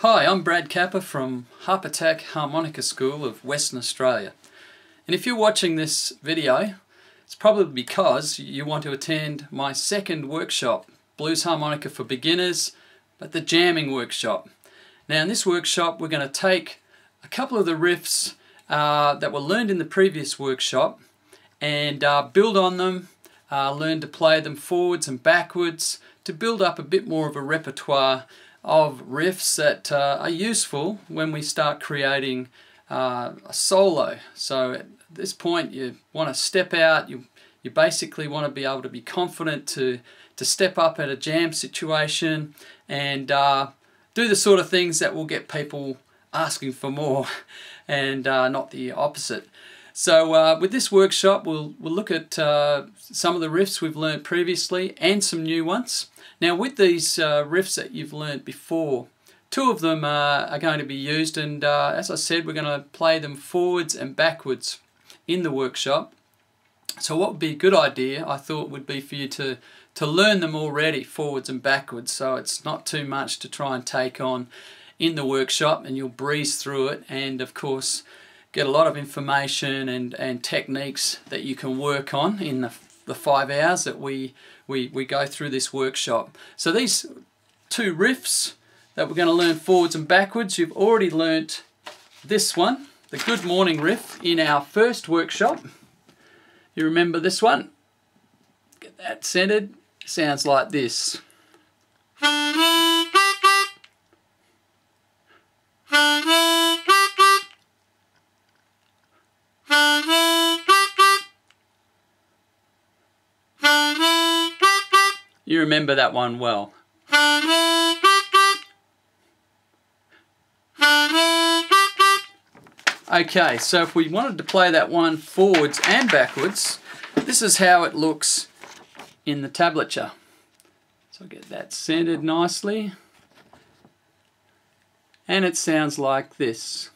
Hi, I'm Brad Capper from Harp Attack Harmonica School of Western Australia. And if you're watching this video, it's probably because you want to attend my second workshop, Blues Harmonica for Beginners, but the Jamming Workshop. Now in this workshop we're going to take a couple of the riffs that were learned in the previous workshop and build on them, learn to play them forwards and backwards to build up a bit more of a repertoire of riffs that are useful when we start creating a solo. So at this point you want to step out, you basically want to be able to be confident to step up at a jam situation and do the sort of things that will get people asking for more and not the opposite. So with this workshop we'll look at some of the riffs we've learned previously and some new ones. Now with these riffs that you've learned before, two of them are going to be used, and as I said, we're going to play them forwards and backwards in the workshop. So what would be a good idea, I thought, would be for you to learn them already forwards and backwards, so it's not too much to try and take on in the workshop, and you'll breeze through it and of course get a lot of information and techniques that you can work on in the 5 hours that we go through this workshop. So these two riffs that we're going to learn forwards and backwards, you've already learnt this one, the Good Morning riff, in our first workshop. You remember this one? Get that centered. Sounds like this. You remember that one well. Okay, so if we wanted to play that one forwards and backwards, this is how it looks in the tablature. So I'll get that centered nicely. And it sounds like this.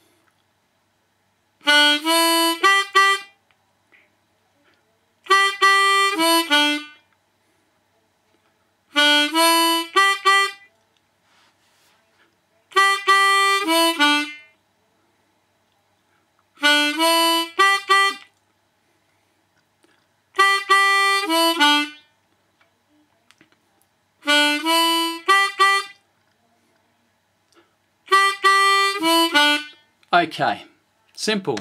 Okay, simple,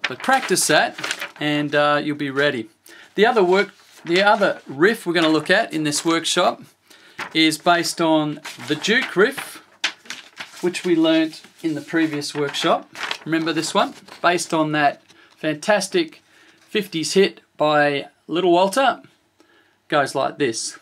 but practice that and you'll be ready. The other riff we're going to look at in this workshop is based on the Duke riff, which we learnt in the previous workshop. Remember this one? Based on that fantastic 50s hit by Little Walter. Goes like this.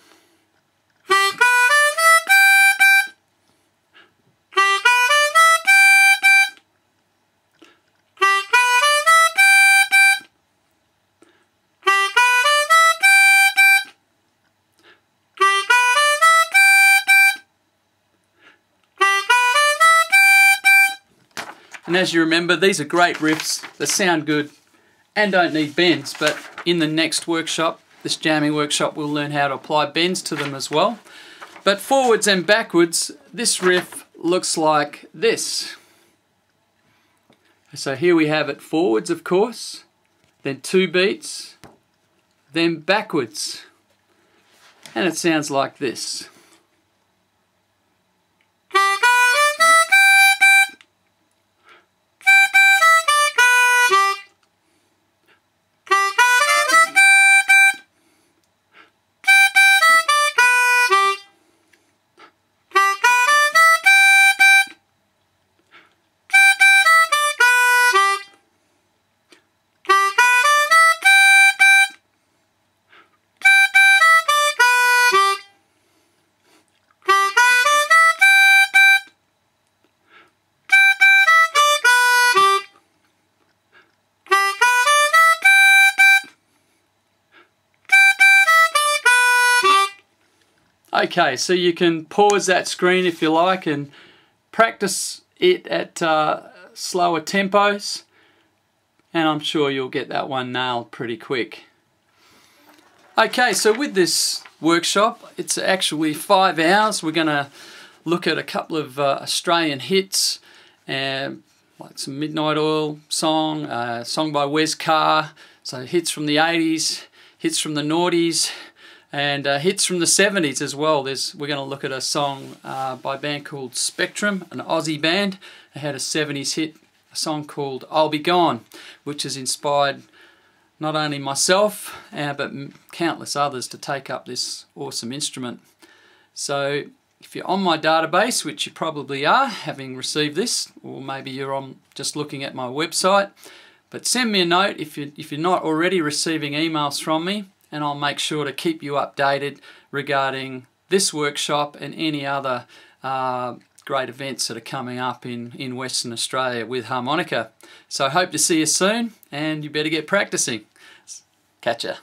And as you remember, these are great riffs that sound good and don't need bends, but in the next workshop, this jamming workshop, we'll learn how to apply bends to them as well. But forwards and backwards, this riff looks like this. So here we have it forwards, of course, then 2 beats, then backwards, and it sounds like this. Okay, so you can pause that screen if you like and practice it at slower tempos, and I'm sure you'll get that one nailed pretty quick. Okay, so with this workshop, it's actually 5 hours. We're going to look at a couple of Australian hits, like some Midnight Oil song, song by Wes Carr, so hits from the 80s, hits from the noughties, and hits from the 70s as well. We're going to look at a song by a band called Spectrum, an Aussie band. They had a 70s hit, a song called I'll Be Gone, which has inspired not only myself but countless others to take up this awesome instrument. So if you're on my database, which you probably are, having received this, or maybe you're just looking at my website, but send me a note if you're not already receiving emails from me, and I'll make sure to keep you updated regarding this workshop and any other great events that are coming up in Western Australia with harmonica. So I hope to see you soon, and you better get practicing. Catch ya.